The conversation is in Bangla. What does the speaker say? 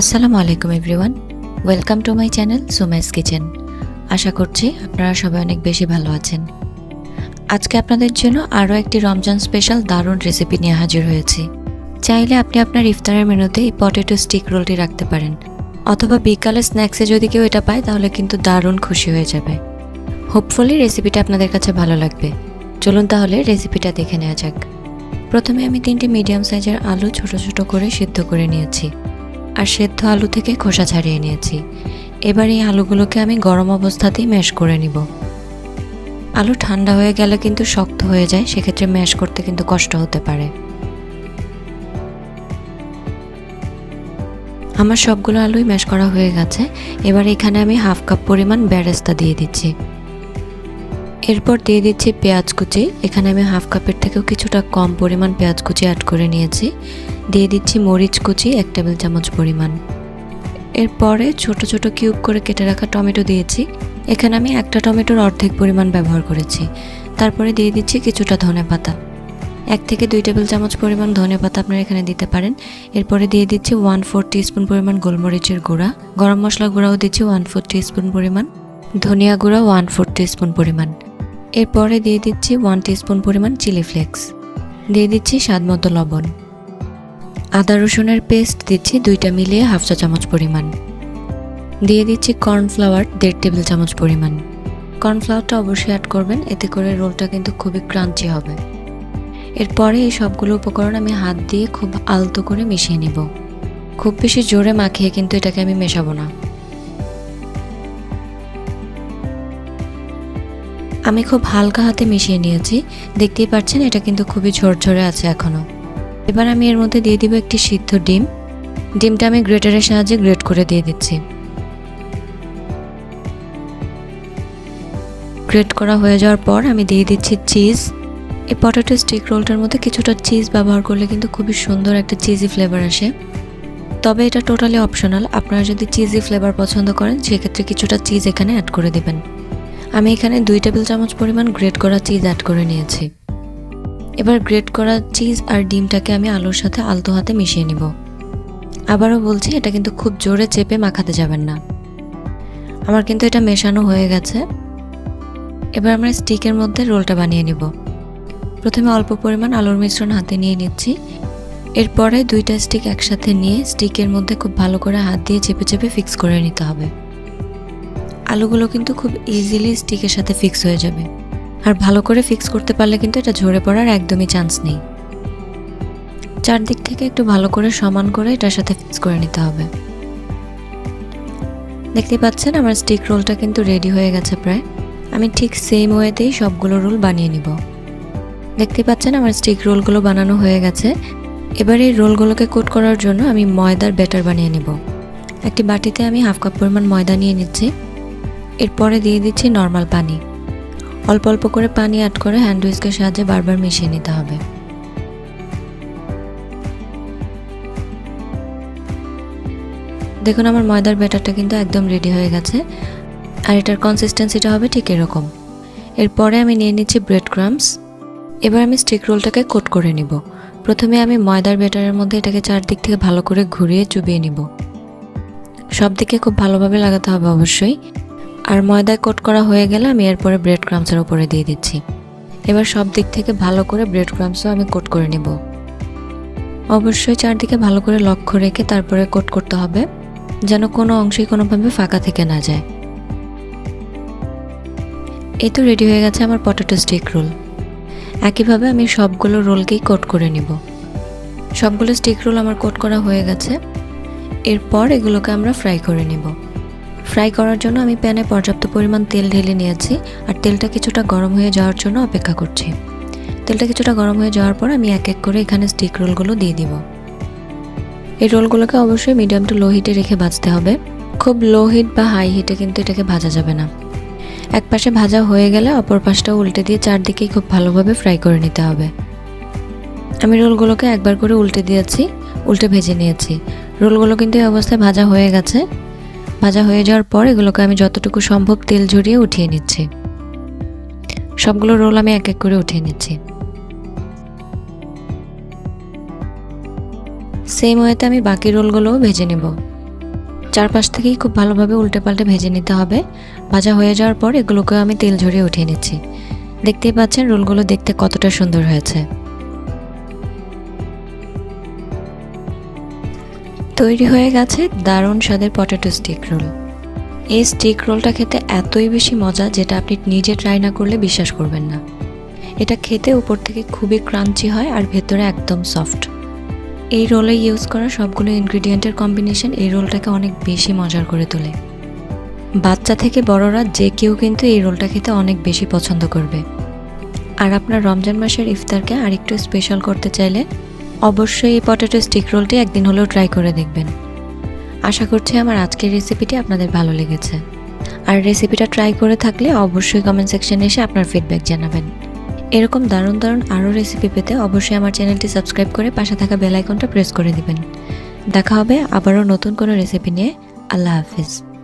আসসালামু আলাইকুম everyone, welcome to my channel Sumai's kitchen. আশা করছি আপনারা সবাই অনেক বেশি ভালো আছেন। আজকে আপনাদের জন্য আরও একটি রমজান স্পেশাল দারুণ রেসিপি নিয়ে হাজির হয়েছি। চাইলে আপনি আপনার ইফতারের মেনুতে এই পটেটো স্টিক রোলটি রাখতে পারেন, অথবা বিকালে স্ন্যাক্সে যদি কেউ এটা পায় তাহলে কিন্তু দারুণ খুশি হয়ে যাবে। হোপফুলি রেসিপিটা আপনাদের কাছে ভালো লাগবে। চলুন তাহলে রেসিপিটা দেখে নেওয়া যাক। প্রথমে আমি 3টি মিডিয়াম সাইজের আলু ছোট ছোট করে সিদ্ধ করে নিয়েছি, আর সেদ্ধ আলু থেকে খোসা ছাড়িয়ে নিয়েছি। এবার এই আলুগুলোকে আমি গরম অবস্থাতেই ম্যাশ করে নিব। আলু ঠান্ডা হয়ে গেলে কিন্তু শক্ত হয়ে যায়, সেক্ষেত্রে ম্যাশ করতে কিন্তু কষ্ট হতে পারে। আমার সবগুলো আলুই ম্যাশ করা হয়ে গেছে। এবার এখানে আমি হাফ কাপ পরিমাণ বেরেস্তা দিয়ে দিচ্ছি। এরপর দিয়ে দিচ্ছি পেঁয়াজ কুচি। এখানে আমি হাফ কাপের থেকেও কিছুটা কম পরিমাণ পেঁয়াজ কুচি অ্যাড করে নিয়েছি। দিয়ে দিচ্ছি মরিচ কুচি 1 টেবিল চামচ পরিমাণ। এরপরে ছোট ছোট কিউব করে কেটে রাখা টমেটো দিয়েছি। এখানে আমি একটা টমেটোর অর্ধেক পরিমাণ ব্যবহার করেছি। তারপরে দিয়ে দিচ্ছি কিছুটা ধনেপাতা, 1 থেকে 2 টেবিল চামচ পরিমাণ ধনেপাতা আপনারা এখানে দিতে পারেন। এরপরে দিয়ে দিচ্ছি 1/4 টিস্পুন পরিমাণ গোলমরিচের গুঁড়া, গরম মশলা গুঁড়াও দিচ্ছি 1/4 টিস্পুন পরিমাণ, ধনিয়া গুঁড়া 1/4 টিস্পুন পরিমাণ। এরপরে দিয়ে দিচ্ছি 1 টিস্পুন পরিমাণ চিলি ফ্লেক্স, দিয়ে দিচ্ছি স্বাদমতো লবণ। আদা রসুনের পেস্ট দিচ্ছি 2টা মিলিয়ে হাফ চা চামচ পরিমাণ। দিয়ে দিচ্ছি কর্নফ্লাওয়ার 1.5 টেবিল চামচ পরিমাণ। কর্নফ্লাওয়ারটা অবশ্যই অ্যাড করবেন, এতে করে রোলটা কিন্তু খুবই ক্রাঞ্চি হবে। এরপরে এই সবগুলো উপকরণ আমি হাত দিয়ে খুব আলতো করে মিশিয়ে নিব। খুব বেশি জোরে মাখিয়ে কিন্তু এটাকে আমি মেশাবো না। আমি খুব হালকা হাতে মিশিয়ে নিয়েছি, দেখতেই পাচ্ছেন এটা কিন্তু খুবই ঝরঝরে আছে এখনো। এবার আমি এর মধ্যে দিয়ে দিব একটি সিদ্ধ ডিম। ডিমটা আমি গ্রেটারের সাহায্যে গ্রেট করে দিয়ে দিচ্ছি। গ্রেট করা হয়ে যাওয়ার পর আমি দিয়ে দিচ্ছি চিজ। এই পটেটো স্টিক রোলটার মধ্যে কিছুটা চিজ ব্যবহার করলে কিন্তু খুবই সুন্দর একটা চিজি ফ্লেভার আসে। তবে এটা টোটালি অপশনাল, আপনারা যদি চিজি ফ্লেভার পছন্দ করেন সেক্ষেত্রে কিছুটা চিজ এখানে অ্যাড করে দিবেন। আমি এখানে 2 টেবিল চামচ পরিমাণ গ্রেট করা চিজ অ্যাড করে নিয়েছি। এবার গ্রেট করা চিজ আর ডিমটাকে আমি আলুর সাথে আলতো হাতে মিশিয়ে নিব। আবারও বলছি, এটা কিন্তু খুব জোরে চেপে মাখাতে যাবেন না। আমার কিন্তু এটা মেশানো হয়ে গেছে। এবার আমরা স্টিকের মধ্যে রোলটা বানিয়ে নিব। প্রথমে অল্প পরিমাণ আলুর মিশ্রণ হাতে নিয়ে নিচ্ছি। এরপরে 2টা স্টিক একসাথে নিয়ে স্টিকের মধ্যে খুব ভালো করে হাত দিয়ে চেপে চেপে ফিক্স করে নিতে হবে। আলুগুলো কিন্তু খুব ইজিলি স্টিকের সাথে ফিক্স হয়ে যাবে, আর ভালো করে ফিক্স করতে পারলে কিন্তু এটা ঝরে পড়ার একদমই চান্স নেই। চারদিক থেকে একটু ভালো করে সমান করে এটার সাথে ফিক্স করে নিতে হবে। দেখতে পাচ্ছেন আমার স্টিক রোলটা কিন্তু রেডি হয়ে গেছে প্রায়। আমি ঠিক সেম ওয়েতেই সবগুলো রোল বানিয়ে নিব। দেখতে পাচ্ছেন আমার স্টিক রোলগুলো বানানো হয়ে গেছে। এবার এই রোলগুলোকে কোট করার জন্য আমি ময়দার ব্যাটার বানিয়ে নিব। একটি বাটিতে আমি হাফ কাপ পরিমাণ ময়দা নিয়ে নিচ্ছি। এরপরে দিয়ে দিচ্ছি নর্মাল পানি। অল্প অল্প করে পানি অ্যাড করে হ্যান্ড হুইস্কের সাহায্যে বারবার মিশিয়ে নিতে হবে। দেখুন আমার ময়দার ব্যাটারটা কিন্তু একদম রেডি হয়ে গেছে, আর এটার কনসিস্টেন্সিটা হবে ঠিক এরকম। এরপরে আমি নিয়ে নিচ্ছি ব্রেড ক্রাম্বস। এবার আমি স্টিক রোলটাকে কোট করে নিব। প্রথমে আমি ময়দার ব্যাটারের মধ্যে এটাকে চারদিক থেকে ভালো করে ঘুরিয়ে চুবিয়ে নিব। সব দিকে খুব ভালোভাবে লাগাতে হবে অবশ্যই। আর ময়দায় কোট করা হয়ে গেলে আমি এরপরে ব্রেড ক্রাম্বসের উপরে দিয়ে দিচ্ছি। এবার সব দিক থেকে ভালো করে ব্রেড ক্রাম্বসও আমি কোট করে নিব। অবশ্যই চারদিকে ভালো করে লক্ষ্য রেখে তারপরে কোট করতে হবে, যেন কোনো অংশই কোনোভাবে ফাঁকা থেকে না যায়। এই তো রেডি হয়ে গেছে আমার পটেটো স্টিক রোল। একইভাবে আমি সবগুলো রোলকেই কোট করে নিব। সবগুলো স্টিক রোল আমার কোট করা হয়ে গেছে। এরপর এগুলোকে আমরা ফ্রাই করে নিব। ফ্রাই করার জন্য আমি প্যানে পর্যাপ্ত পরিমাণ তেল ঢেলে নিয়েছি, আর তেলটা কিছুটা গরম হয়ে যাওয়ার জন্য অপেক্ষা করছি। তেলটা কিছুটা গরম হয়ে যাওয়ার পর আমি এক এক করে এখানে স্টিক রোলগুলো দিয়ে দিব। এই রোলগুলোকে অবশ্যই মিডিয়াম টু লো হিটে রেখে ভাজতে হবে। খুব লো হিট বা হাই হিটে কিন্তু এটাকে ভাজা যাবে না। এক পাশে ভাজা হয়ে গেলে অপর পাশটাও উল্টে দিয়ে চারদিকেই খুব ভালোভাবে ফ্রাই করে নিতে হবে। আমি রোলগুলোকে একবার করে উল্টে দিয়েছি, উল্টে ভেজে নিয়েছি। রোলগুলো কিন্তু এই অবস্থায় ভাজা হয়ে গেছে। ভাজা হয়ে যাওয়ার পর এগুলোকে আমি যতটুকু সম্ভব তেল ঝরিয়ে উঠিয়ে নিচ্ছি। সবগুলো রোল আমি এক এক করে উঠিয়ে নিচ্ছি। সেম ওয়েতে আমি বাকি রোলগুলোও ভেজে নেব। চারপাশ থেকেই খুব ভালোভাবে উল্টে পাল্টে ভেজে নিতে হবে। ভাজা হয়ে যাওয়ার পর এগুলোকে আমি তেল ঝরিয়ে উঠিয়ে নিচ্ছি। দেখতেই পাচ্ছেন রোলগুলো দেখতে কতটা সুন্দর হয়েছে। তৈরি হয়ে গেছে দারুণ স্বাদের পটেটো স্টিক রোল। এই স্টিক রোলটা খেতে এতই বেশি মজা যেটা আপনি নিজে ট্রাই না করলে বিশ্বাস করবেন না। এটা খেতে উপর থেকে খুবই ক্রাঞ্চি হয় আর ভেতরে একদম সফট। এই রোলে ইউজ করা সবগুলো ইনগ্রিডিয়েন্টের কম্বিনেশন এই রোলটাকে অনেক বেশি মজার করে তোলে। বাচ্চা থেকে বড়রা যে কেউ কিন্তু এই রোলটা খেতে অনেক বেশি পছন্দ করবে। আর আপনার রমজান মাসের ইফতারকে আরেকটু স্পেশাল করতে চাইলে অবশ্যই এই পটেটো স্টিক রোলটি একদিন হলেও ট্রাই করে দেখবেন। আশা করছি আমার আজকের রেসিপিটি আপনাদের ভালো লেগেছে। আর রেসিপিটা ট্রাই করে থাকলে অবশ্যই কমেন্ট সেকশনে এসে আপনার ফিডব্যাক জানাবেন। এরকম দারুণ দারুণ আরও রেসিপি পেতে অবশ্যই আমার চ্যানেলটি সাবস্ক্রাইব করে পাশে থাকা বেল আইকনটা প্রেস করে দিবেন। দেখা হবে আবারও নতুন কোনো রেসিপি নিয়ে। আল্লাহ হাফিজ।